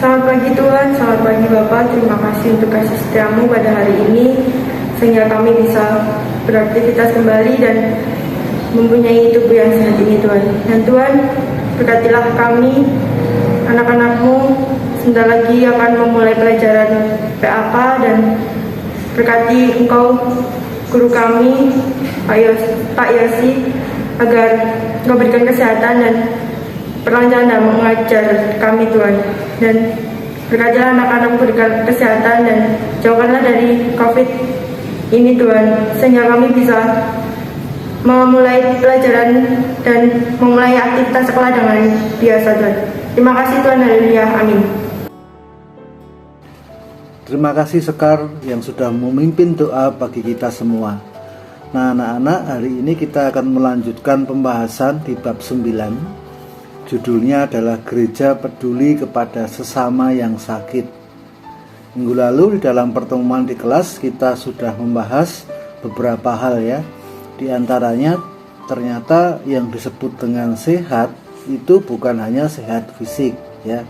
Selamat pagi Tuhan, selamat pagi Bapak. Terima kasih untuk kasih setiamu pada hari ini, sehingga kami bisa beraktivitas kembali dan mempunyai tubuh yang sehat ini Tuhan. Dan Tuhan, berkatilah kami, anak-anakmu, sebentar lagi akan memulai pelajaran PAK, dan berkati Engkau, guru kami, Pak Yosi, agar Engkau berikan kesehatan dan perlancaran dalam mengajar kami Tuhan. Dan berkatilah anak-anak berikan kesehatan dan jauhkanlah dari COVID ini Tuhan, sehingga kami bisa memulai pelajaran dan memulai aktivitas sekolah dengan biasa Tuhan. Terima kasih Tuhan, haleluya, amin. Terima kasih Sekar yang sudah memimpin doa bagi kita semua. Nah anak-anak, hari ini kita akan melanjutkan pembahasan di bab 9. Judulnya adalah Gereja Peduli kepada Sesama yang Sakit. Minggu lalu di dalam pertemuan di kelas kita sudah membahas beberapa hal ya. Di antaranya ternyata yang disebut dengan sehat itu bukan hanya sehat fisik ya.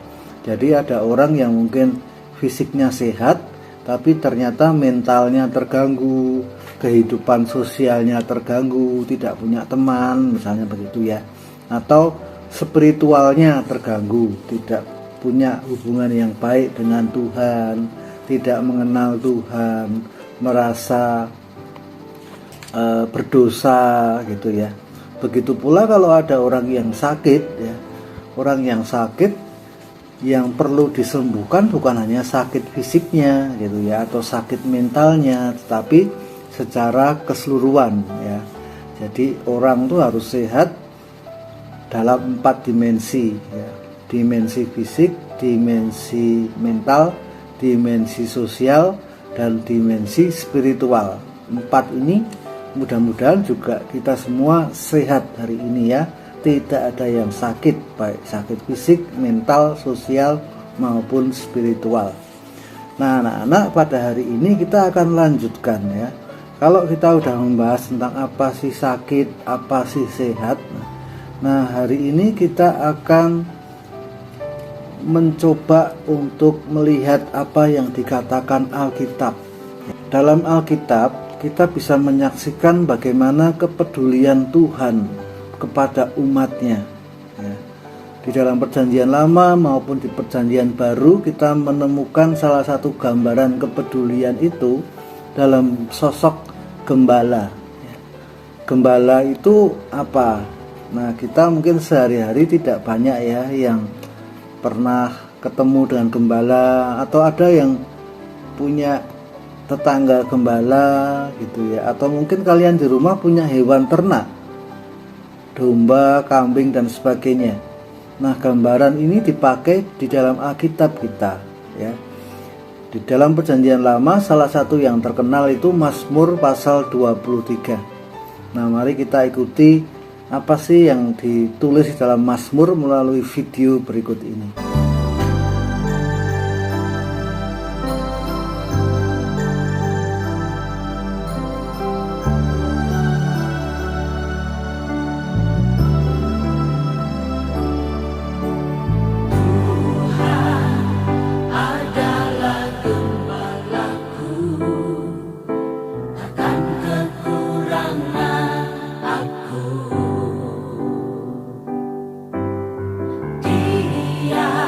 Jadi ada orang yang mungkin fisiknya sehat tapi ternyata mentalnya terganggu, kehidupan sosialnya terganggu, tidak punya teman misalnya begitu ya. Atau spiritualnya terganggu, tidak punya hubungan yang baik dengan Tuhan, tidak mengenal Tuhan, merasa berdosa gitu ya. Begitu pula kalau ada orang yang sakit ya. Orang yang sakit yang perlu disembuhkan bukan hanya sakit fisiknya gitu ya, atau sakit mentalnya, tetapi secara keseluruhan ya. Jadi orang tuh harus sehat dalam 4 dimensi ya. Dimensi fisik, dimensi mental, dimensi sosial, dan dimensi spiritual. 4 ini mudah-mudahan juga kita semua sehat hari ini ya. Tidak ada yang sakit, baik sakit fisik, mental, sosial maupun spiritual. Nah anak-anak, pada hari ini kita akan lanjutkan ya. Kalau kita udah membahas tentang apa sih sakit, apa sih sehat, nah hari ini kita akan mencoba untuk melihat apa yang dikatakan Alkitab. Dalam Alkitab kita bisa menyaksikan bagaimana kepedulian Tuhan kepada umatnya ya. Di dalam perjanjian lama maupun di perjanjian baru kita menemukan salah satu gambaran kepedulian itu dalam sosok gembala ya. Gembala itu apa? Nah kita mungkin sehari-hari tidak banyak ya yang pernah ketemu dengan gembala, atau ada yang punya tetangga gembala gitu ya, atau mungkin kalian di rumah punya hewan ternak, domba, kambing dan sebagainya. Nah gambaran ini dipakai di dalam Alkitab kita ya. Di dalam perjanjian lama salah satu yang terkenal itu Mazmur pasal 23. Nah mari kita ikuti apa sih yang ditulis di dalam Mazmur melalui video berikut ini. Dia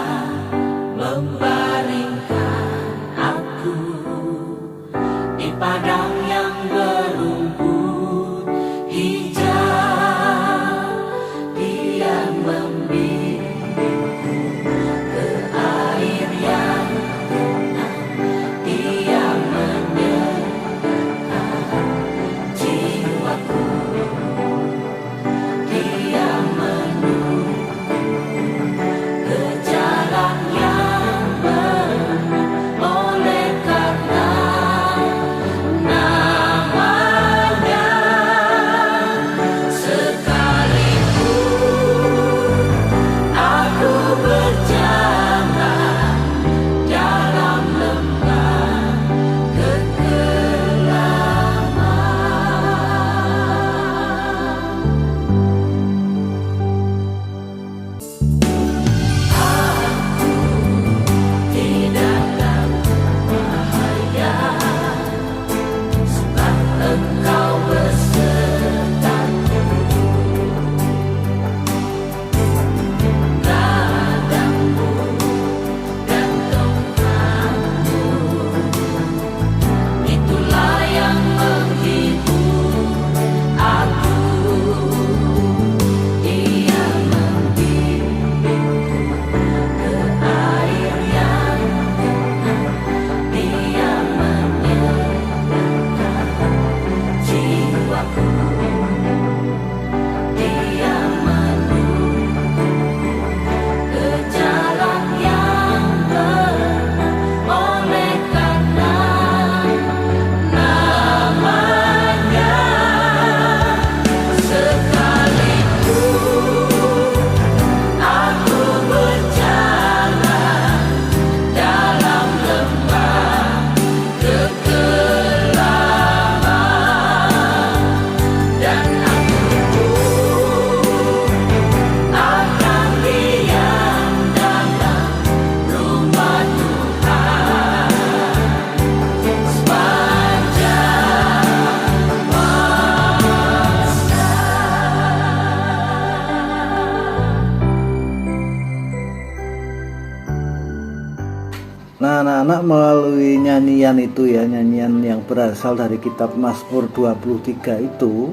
anak-anak melalui nyanyian itu ya, nyanyian yang berasal dari kitab Mazmur 23 itu,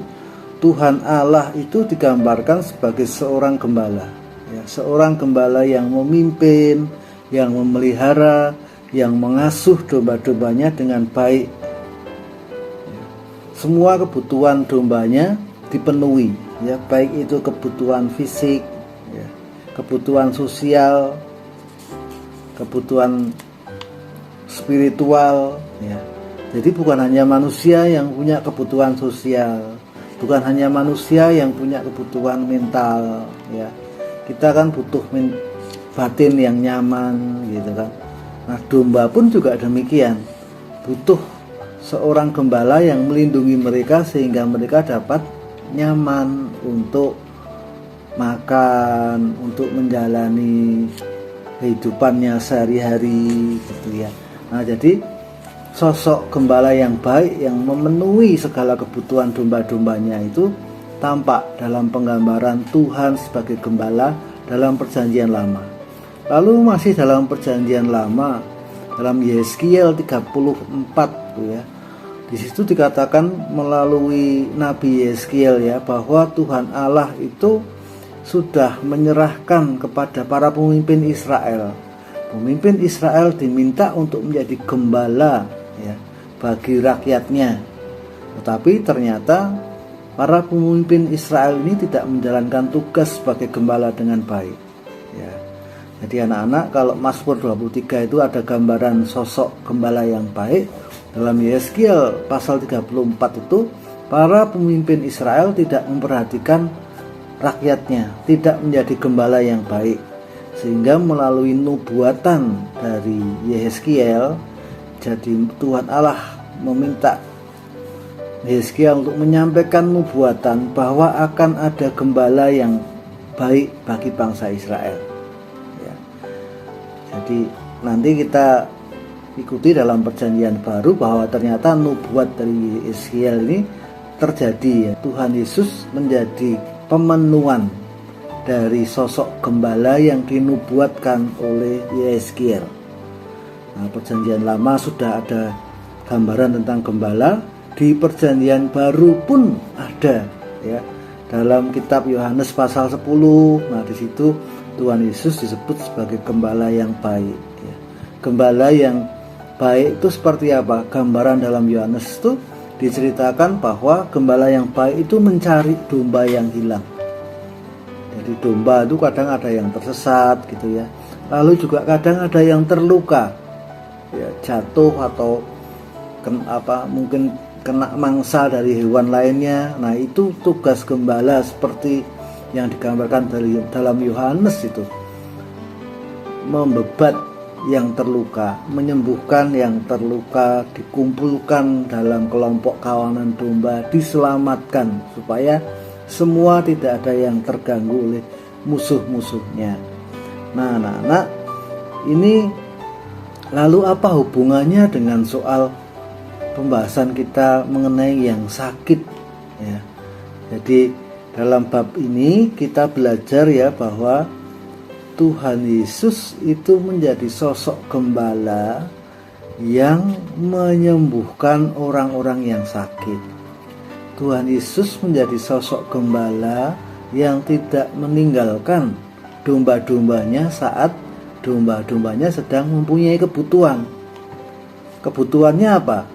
Tuhan Allah itu digambarkan sebagai seorang gembala ya, seorang gembala yang memimpin, yang memelihara, yang mengasuh domba-dombanya dengan baik. Semua kebutuhan dombanya dipenuhi ya, baik itu kebutuhan fisik ya, kebutuhan sosial, kebutuhan spiritual ya. Jadi bukan hanya manusia yang punya kebutuhan sosial, bukan hanya manusia yang punya kebutuhan mental ya. Kita kan butuh batin yang nyaman gitu kan. Nah, domba pun juga demikian, butuh seorang gembala yang melindungi mereka sehingga mereka dapat nyaman untuk makan, untuk menjalani kehidupannya sehari-hari gitu ya. Nah, jadi sosok gembala yang baik yang memenuhi segala kebutuhan domba-dombanya itu tampak dalam penggambaran Tuhan sebagai gembala dalam Perjanjian Lama. Lalu masih dalam Perjanjian Lama, dalam Yeskiel 34 ya. Di situ dikatakan melalui Nabi Yeskiel ya, bahwa Tuhan Allah itu sudah menyerahkan kepada para pemimpin Israel. Pemimpin Israel diminta untuk menjadi gembala ya, bagi rakyatnya. Tetapi ternyata para pemimpin Israel ini tidak menjalankan tugas sebagai gembala dengan baik ya. Jadi anak-anak, kalau Mazmur 23 itu ada gambaran sosok gembala yang baik. Dalam Yeskiel pasal 34 itu, para pemimpin Israel tidak memperhatikan rakyatnya, tidak menjadi gembala yang baik, sehingga melalui nubuatan dari Yeskiel, jadi Tuhan Allah meminta Yeskiel untuk menyampaikan nubuatan bahwa akan ada gembala yang baik bagi bangsa Israel ya. Jadi nanti kita ikuti dalam Perjanjian Baru bahwa ternyata nubuat dari Yeskiel ini terjadi ya. Tuhan Yesus menjadi pemenuhan dari sosok gembala yang dinubuatkan oleh Yeskiel. Nah, Perjanjian Lama sudah ada gambaran tentang gembala, di Perjanjian Baru pun ada ya. Dalam kitab Yohanes pasal 10, nah di situ Tuhan Yesus disebut sebagai gembala yang baik ya. Gembala yang baik itu seperti apa? Gambaran dalam Yohanes itu diceritakan bahwa gembala yang baik itu mencari domba yang hilang. Jadi domba itu kadang ada yang tersesat gitu ya. Lalu juga kadang ada yang terluka ya, jatuh atau mungkin kena mangsa dari hewan lainnya. Nah, itu tugas gembala seperti yang digambarkan dalam Yohanes itu. Membebat yang terluka, menyembuhkan yang terluka, dikumpulkan dalam kelompok kawanan domba, diselamatkan supaya semua tidak ada yang terganggu oleh musuh-musuhnya. Nah, anak-anak, ini lalu apa hubungannya dengan soal pembahasan kita mengenai yang sakit ya. Jadi dalam bab ini kita belajar ya bahwa Tuhan Yesus itu menjadi sosok gembala yang menyembuhkan orang-orang yang sakit. Tuhan Yesus menjadi sosok gembala yang tidak meninggalkan domba-dombanya saat domba-dombanya sedang mempunyai kebutuhan. Kebutuhannya apa?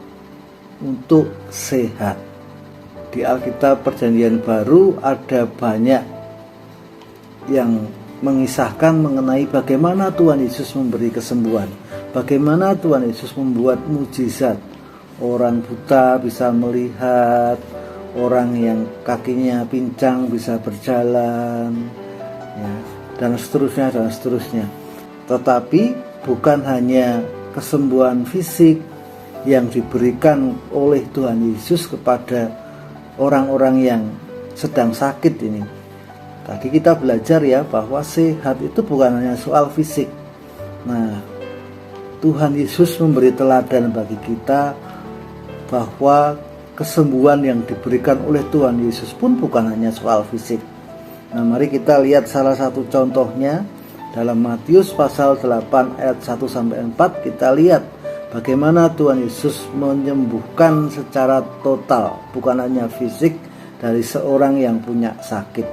Untuk sehat. Di Alkitab Perjanjian Baru ada banyak yang mengisahkan mengenai bagaimana Tuhan Yesus memberi kesembuhan, bagaimana Tuhan Yesus membuat mujizat. Orang buta bisa melihat, orang yang kakinya pincang bisa berjalan ya, dan seterusnya. Tetapi bukan hanya kesembuhan fisik yang diberikan oleh Tuhan Yesus kepada orang-orang yang sedang sakit ini. Tadi kita belajar ya bahwa sehat itu bukan hanya soal fisik. Nah, Tuhan Yesus memberi teladan bagi kita bahwa kesembuhan yang diberikan oleh Tuhan Yesus pun bukan hanya soal fisik. Nah, mari kita lihat salah satu contohnya Dalam Matius pasal 8 ayat 1-4 kita lihat bagaimana Tuhan Yesus menyembuhkan secara total, bukan hanya fisik, dari seorang yang punya sakit.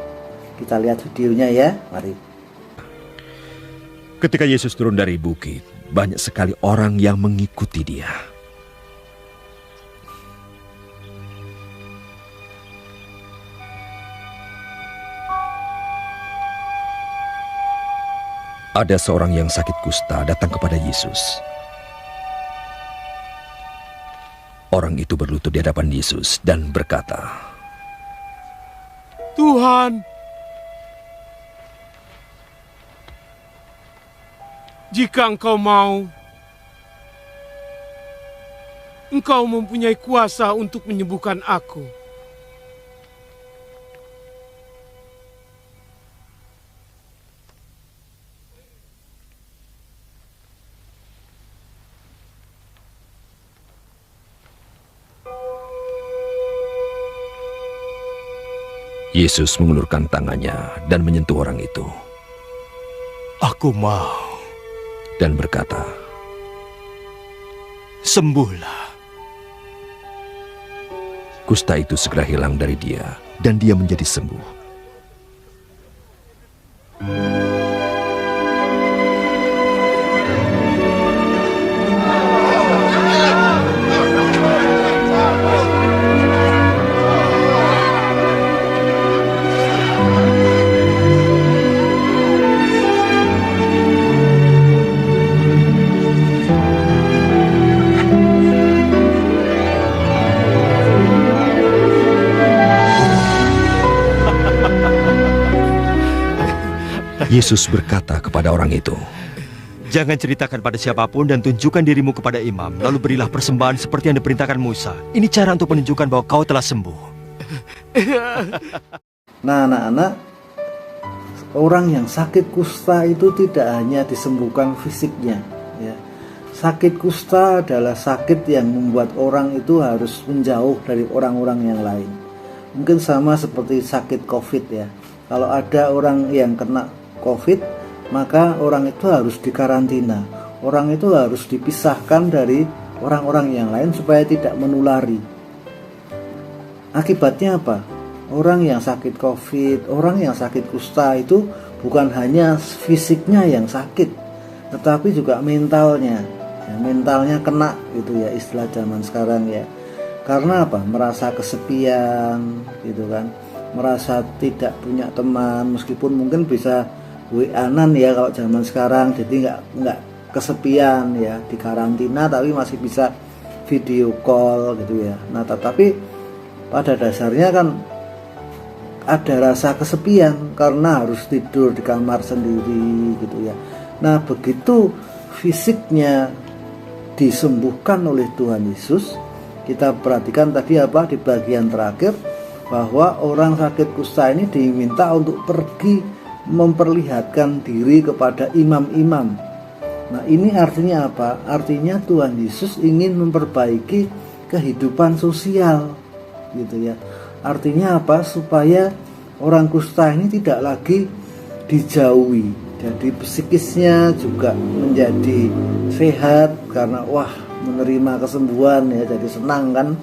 Kita lihat videonya ya, mari. Ketika Yesus turun dari bukit, banyak sekali orang yang mengikuti dia. Ada seorang yang sakit kusta datang kepada Yesus. Orang itu berlutut di hadapan Yesus dan berkata, Tuhan, jika Engkau mau, Engkau mempunyai kuasa untuk menyembuhkan aku. Yesus mengulurkan tangannya dan menyentuh orang itu. Aku mau. Dan berkata, Sembuhlah. kusta itu segera hilang dari dia dan dia menjadi sembuh. Yesus berkata kepada orang itu, Jangan ceritakan pada siapapun dan tunjukkan dirimu kepada imam. Lalu berilah persembahan seperti yang diperintahkan Musa. Ini cara untuk menunjukkan bahwa kau telah sembuh. Nah anak-anak, orang yang sakit kusta itu tidak hanya disembuhkan fisiknya ya. Sakit kusta adalah sakit yang membuat orang itu harus menjauh dari orang-orang yang lain. Mungkin sama seperti sakit COVID ya. Kalau ada orang yang kena COVID, maka orang itu harus dikarantina. Orang itu harus dipisahkan dari orang-orang yang lain supaya tidak menulari. Akibatnya apa? Orang yang sakit COVID, orang yang sakit kusta itu bukan hanya fisiknya yang sakit, tetapi juga mentalnya. Ya, mentalnya kena gitu ya, istilah zaman sekarang ya. Karena apa? Merasa kesepian gitu kan. Merasa tidak punya teman, meskipun mungkin bisa WA-an ya kalau zaman sekarang, jadi nggak kesepian ya, di karantina tapi masih bisa video call gitu ya. Nah tetapi pada dasarnya kan ada rasa kesepian karena harus tidur di kamar sendiri gitu ya. Nah begitu fisiknya disembuhkan oleh Tuhan Yesus, kita perhatikan tadi apa di bagian terakhir, bahwa orang sakit kusta ini diminta untuk pergi memperlihatkan diri kepada imam-imam. Nah ini artinya apa? Artinya Tuhan Yesus ingin memperbaiki kehidupan sosial gitu ya. Artinya apa? Supaya orang kusta ini tidak lagi dijauhi, jadi psikisnya juga menjadi sehat karena wah menerima kesembuhan ya, jadi senang kan,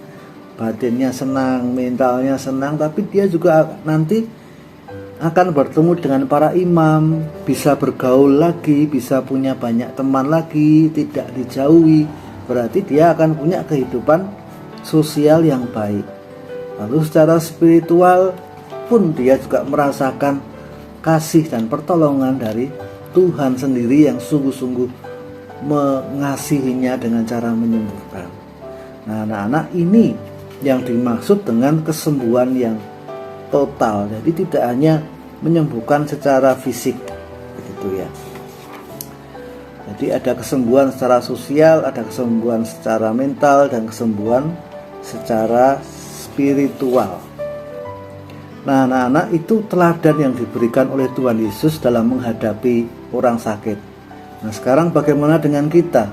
batinnya senang, mentalnya senang, tapi dia juga nanti akan bertemu dengan para imam, bisa bergaul lagi, bisa punya banyak teman lagi, tidak dijauhi. Berarti dia akan punya kehidupan sosial yang baik. Lalu secara spiritual pun dia juga merasakan kasih dan pertolongan dari Tuhan sendiri yang sungguh-sungguh mengasihinya dengan cara menyembuhkan. Nah anak-anak, ini yang dimaksud dengan kesembuhan yang total. Jadi tidak hanya menyembuhkan secara fisik begitu ya. Jadi ada kesembuhan secara sosial, ada kesembuhan secara mental, dan kesembuhan secara spiritual. Nah anak-anak, itu teladan yang diberikan oleh Tuhan Yesus dalam menghadapi orang sakit. Nah sekarang bagaimana dengan kita?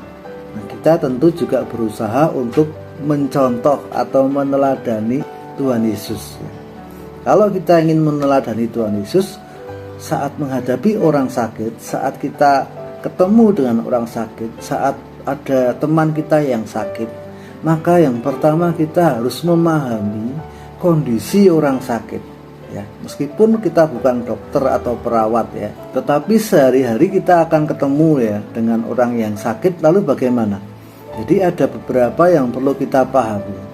Nah, kita tentu juga berusaha untuk mencontoh atau meneladani Tuhan Yesus. Kalau kita ingin meneladani Tuhan Yesus, saat menghadapi orang sakit, saat kita ketemu dengan orang sakit, saat ada teman kita yang sakit, maka yang pertama kita harus memahami kondisi orang sakit ya. Meskipun kita bukan dokter atau perawat ya, tetapi sehari-hari kita akan ketemu ya dengan orang yang sakit. Lalu bagaimana? Jadi ada beberapa yang perlu kita pahami.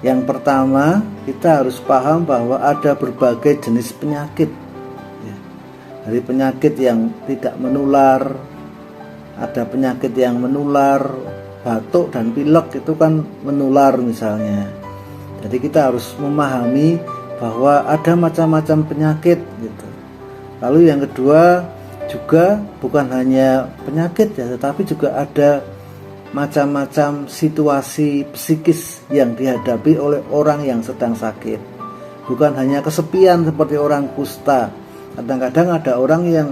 Yang pertama, kita harus paham bahwa ada berbagai jenis penyakit ya. Dari penyakit yang tidak menular, ada penyakit yang menular, batuk dan pilek itu kan menular misalnya. Jadi kita harus memahami bahwa ada macam-macam penyakit gitu. Lalu yang kedua juga bukan hanya penyakit ya, tetapi juga ada macam-macam situasi psikis yang dihadapi oleh orang yang sedang sakit. Bukan hanya kesepian seperti orang kusta. Kadang-kadang ada orang yang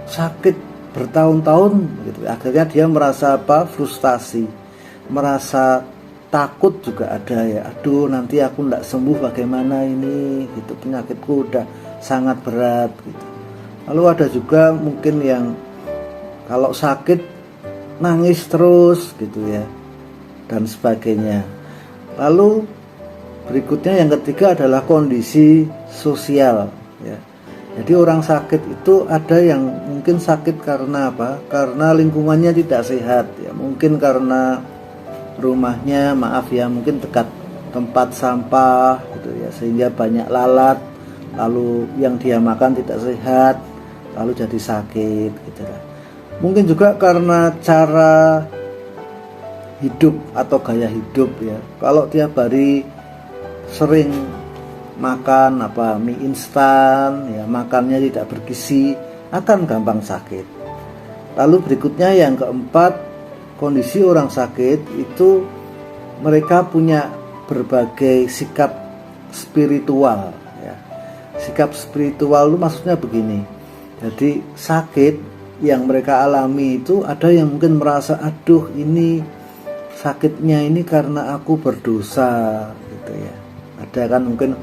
sakit bertahun-tahun gitu. Akhirnya dia merasa frustasi, merasa takut juga ada ya. Aduh, nanti aku tidak sembuh bagaimana ini gitu, penyakitku udah sangat berat gitu. Lalu ada juga mungkin yang kalau sakit nangis terus gitu ya, dan sebagainya. Lalu berikutnya yang ketiga adalah kondisi sosial ya. Jadi orang sakit itu ada yang mungkin sakit karena apa? Karena lingkungannya tidak sehat ya. Mungkin karena rumahnya mungkin dekat tempat sampah gitu ya, sehingga banyak lalat, lalu yang dia makan tidak sehat, lalu jadi sakit gitu lah. Mungkin juga karena cara hidup atau gaya hidup ya. Kalau tiap hari sering makan mie instan ya, makannya tidak bergizi, akan gampang sakit. Lalu berikutnya yang keempat, kondisi orang sakit itu mereka punya berbagai sikap spiritual ya. Sikap spiritual itu maksudnya begini. Jadi sakit yang mereka alami itu ada yang mungkin merasa, aduh ini sakitnya ini karena aku berdosa gitu ya. Ada kan mungkin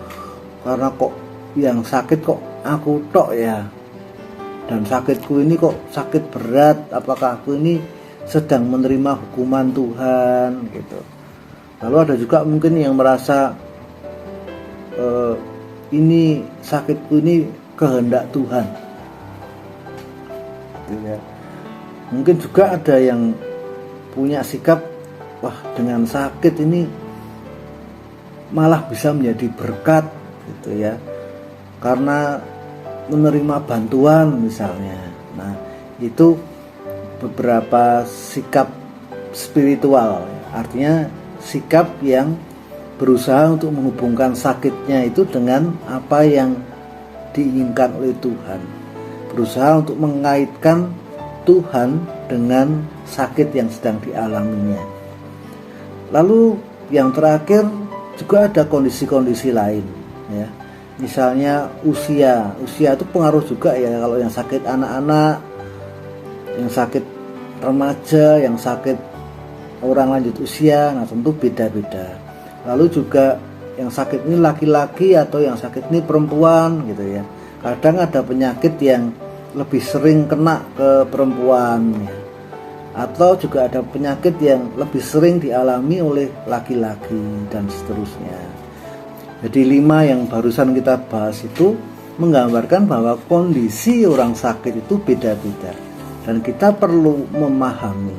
karena kok yang sakit kok aku tok ya, dan sakitku ini kok sakit berat, apakah aku ini sedang menerima hukuman Tuhan gitu. Lalu ada juga mungkin yang merasa ini sakitku ini kehendak Tuhan gitu ya. Mungkin juga ada yang punya sikap, wah dengan sakit ini malah bisa menjadi berkat gitu ya, karena menerima bantuan misalnya. Nah itu beberapa sikap spiritual, artinya sikap yang berusaha untuk menghubungkan sakitnya itu dengan apa yang diinginkan oleh Tuhan, berusaha untuk mengaitkan Tuhan dengan sakit yang sedang dialaminya. Lalu yang terakhir juga ada kondisi-kondisi lain ya. Misalnya usia itu pengaruh juga ya. Kalau yang sakit anak-anak, yang sakit remaja, yang sakit orang lanjut usia, nah tentu beda-beda. Lalu juga yang sakit ini laki-laki atau yang sakit ini perempuan gitu ya. Kadang ada penyakit yang lebih sering kena ke perempuan ya. Atau juga ada penyakit yang lebih sering dialami oleh laki-laki dan seterusnya. Jadi 5 yang barusan kita bahas itu menggambarkan bahwa kondisi orang sakit itu beda-beda. Dan kita perlu memahami.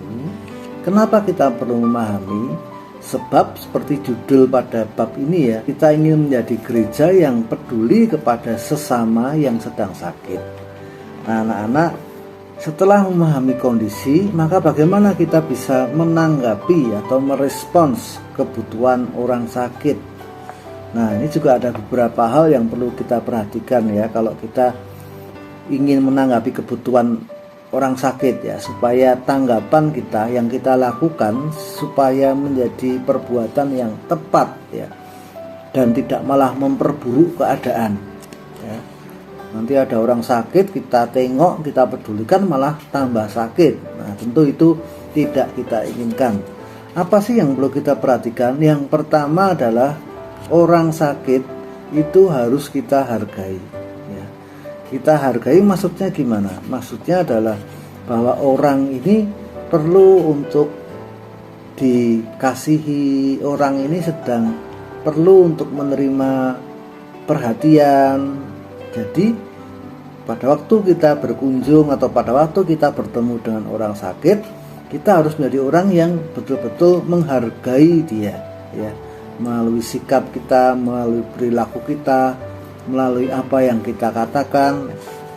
Kenapa kita perlu memahami? Sebab seperti judul pada bab ini ya, kita ingin menjadi gereja yang peduli kepada sesama yang sedang sakit. Nah, anak-anak, setelah memahami kondisi, maka bagaimana kita bisa menanggapi atau merespons kebutuhan orang sakit. Nah, ini juga ada beberapa hal yang perlu kita perhatikan ya, kalau kita ingin menanggapi kebutuhan orang sakit ya, supaya tanggapan kita yang kita lakukan supaya menjadi perbuatan yang tepat ya, dan tidak malah memperburuk keadaan ya. Nanti ada orang sakit, kita tengok, kita pedulikan malah tambah sakit. Nah tentu itu tidak kita inginkan. Apa sih yang perlu kita perhatikan? Yang pertama adalah orang sakit itu harus kita hargai ya. Kita hargai maksudnya gimana? Maksudnya adalah bahwa orang ini perlu untuk dikasihi, orang ini sedang perlu untuk menerima perhatian. Jadi pada waktu kita berkunjung atau pada waktu kita bertemu dengan orang sakit, kita harus menjadi orang yang betul-betul menghargai dia, ya, melalui sikap kita, melalui perilaku kita, melalui apa yang kita katakan.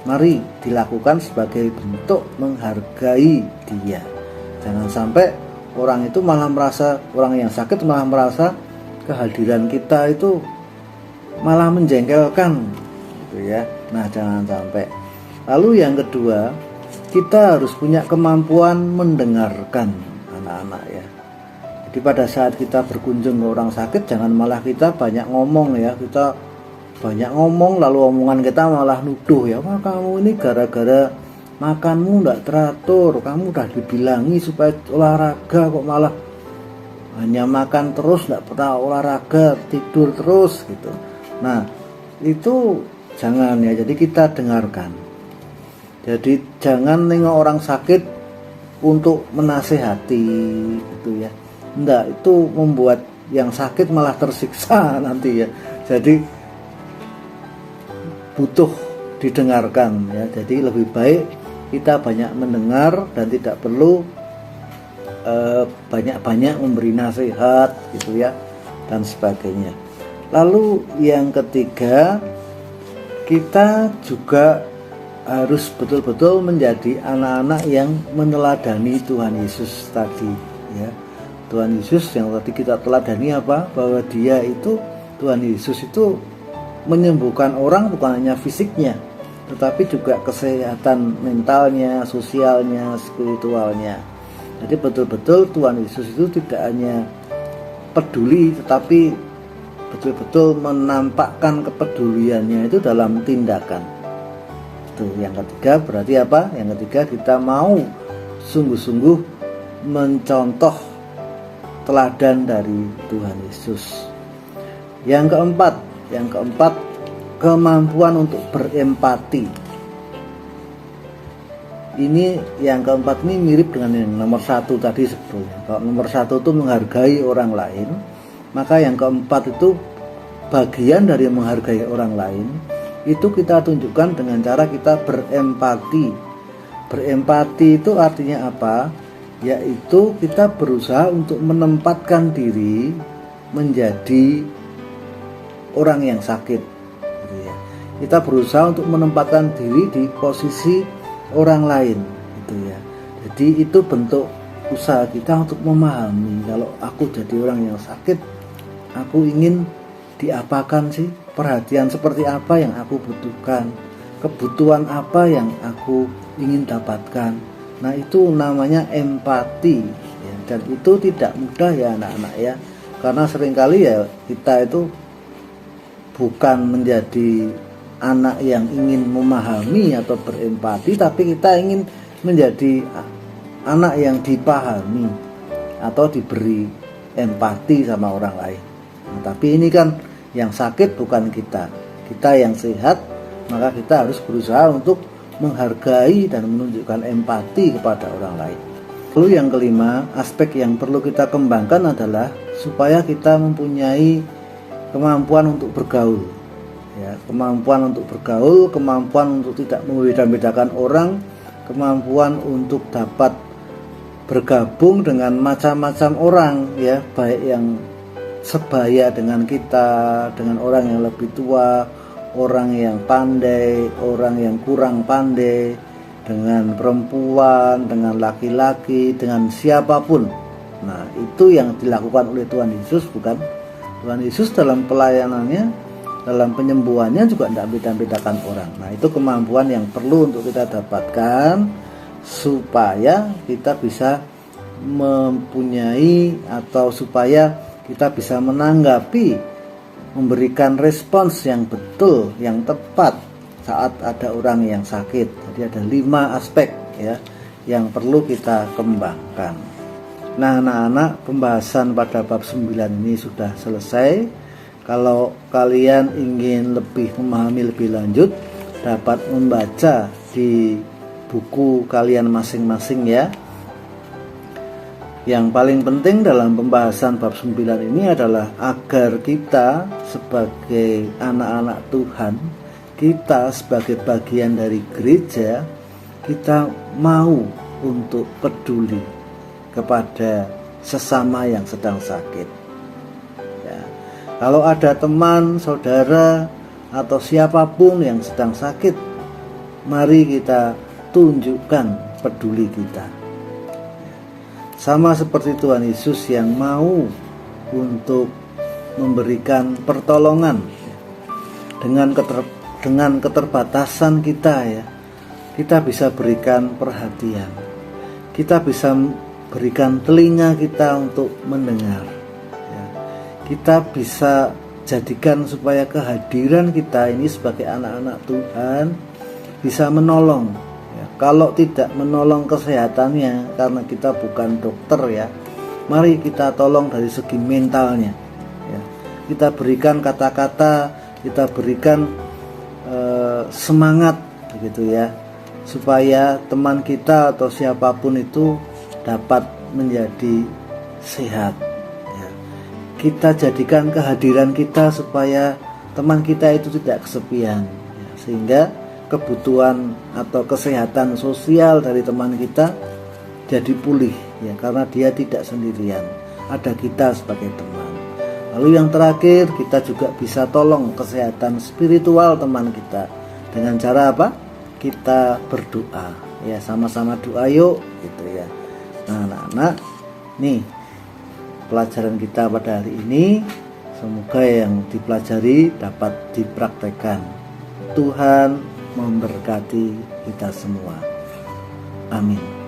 Mari dilakukan sebagai bentuk menghargai dia. Jangan sampai orang itu malah merasa, orang yang sakit malah merasa kehadiran kita itu malah menjengkelkan, gitu ya. Nah, jangan sampai. Lalu yang kedua, kita harus punya kemampuan mendengarkan anak-anak, ya. Jadi pada saat kita berkunjung ke orang sakit, jangan malah kita banyak ngomong, ya. Kita banyak ngomong lalu omongan kita malah nuduh, ya, wah kamu ini gara-gara makanmu tidak teratur, kamu udah dibilangi supaya olahraga kok malah hanya makan terus, tidak pernah olahraga, tidur terus gitu. Nah itu jangan, ya. Jadi kita dengarkan. Jadi jangan nengok orang sakit untuk menasehati gitu, ya. Enggak, itu membuat yang sakit malah tersiksa nanti, ya. Jadi butuh didengarkan, ya. Jadi lebih baik kita banyak mendengar dan tidak perlu banyak-banyak memberi nasihat gitu, ya, dan sebagainya. Lalu yang ketiga, kita juga harus betul-betul menjadi anak-anak yang meneladani Tuhan Yesus tadi, ya. Tuhan Yesus yang tadi kita teladani apa? Bahwa dia itu, Tuhan Yesus itu menyembuhkan orang bukan hanya fisiknya, tetapi juga kesehatan mentalnya, sosialnya, spiritualnya. Jadi betul-betul Tuhan Yesus itu tidak hanya peduli, tetapi betul-betul menampakkan kepeduliannya itu dalam tindakan. Itu yang ketiga, berarti apa? Yang ketiga, kita mau sungguh-sungguh mencontoh teladan dari Tuhan Yesus. Yang keempat, kemampuan untuk berempati. Ini yang keempat ini mirip dengan yang nomor satu tadi sebetulnya. Kalau nomor satu itu menghargai orang lain, maka yang keempat itu bagian dari menghargai orang lain. Itu kita tunjukkan dengan cara kita berempati. Berempati itu artinya apa? Yaitu kita berusaha untuk menempatkan diri menjadi orang yang sakit, gitu ya. Kita berusaha untuk menempatkan diri di posisi orang lain, gitu ya. Jadi itu bentuk usaha kita untuk memahami, kalau aku jadi orang yang sakit, aku ingin diapakan sih, perhatian seperti apa yang aku butuhkan, kebutuhan apa yang aku ingin dapatkan. Nah itu namanya empati, ya. Dan itu tidak mudah, ya anak-anak, ya, karena seringkali ya kita itu bukan menjadi anak yang ingin memahami atau berempati, tapi kita ingin menjadi anak yang dipahami atau diberi empati sama orang lain. Nah, tapi ini kan yang sakit bukan kita, kita yang sehat, maka kita harus berusaha untuk menghargai dan menunjukkan empati kepada orang lain. Lalu yang kelima, aspek yang perlu kita kembangkan adalah supaya kita mempunyai kemampuan untuk bergaul, ya, kemampuan untuk bergaul, kemampuan untuk tidak membeda-bedakan orang, kemampuan untuk dapat bergabung dengan macam-macam orang, ya, baik yang sebaya dengan kita, dengan orang yang lebih tua, orang yang pandai, orang yang kurang pandai, dengan perempuan, dengan laki-laki, dengan siapapun. Nah, itu yang dilakukan oleh Tuhan Yesus, bukan? Tuhan Yesus dalam pelayanannya, dalam penyembuhannya juga tidak beda-bedakan orang. Nah itu kemampuan yang perlu untuk kita dapatkan supaya kita bisa mempunyai atau supaya kita bisa menanggapi, memberikan respons yang betul, yang tepat saat ada orang yang sakit. Jadi ada 5 aspek, ya, yang perlu kita kembangkan. Nah anak-anak, pembahasan pada bab 9 ini sudah selesai. Kalau kalian ingin lebih memahami lebih lanjut, dapat membaca di buku kalian masing-masing ya. Yang paling penting dalam pembahasan bab 9 ini adalah agar kita sebagai anak-anak Tuhan, kita sebagai bagian dari gereja, kita mau untuk peduli kepada sesama yang sedang sakit ya. Kalau ada teman, saudara, atau siapapun yang sedang sakit, mari kita tunjukkan peduli kita. Sama seperti Tuhan Yesus yang mau untuk memberikan pertolongan dengan keterbatasan kita ya. Kita bisa berikan perhatian. Kita bisa berikan telinga kita untuk mendengar ya. Kita bisa jadikan supaya kehadiran kita ini sebagai anak-anak Tuhan bisa menolong ya. Kalau tidak menolong kesehatannya karena kita bukan dokter ya, mari kita tolong dari segi mentalnya ya. Kita berikan kata-kata, kita berikan semangat begitu ya, supaya teman kita atau siapapun itu dapat menjadi sehat ya. Kita jadikan kehadiran kita supaya teman kita itu tidak kesepian ya. Sehingga kebutuhan atau kesehatan sosial dari teman kita jadi pulih ya, karena dia tidak sendirian, ada kita sebagai teman. Lalu yang terakhir, kita juga bisa tolong kesehatan spiritual teman kita dengan cara apa? Kita berdoa ya, sama-sama doa yuk gitu ya. Nah anak-anak, nih pelajaran kita pada hari ini, semoga yang dipelajari dapat dipraktekkan. Tuhan memberkati kita semua. Amin.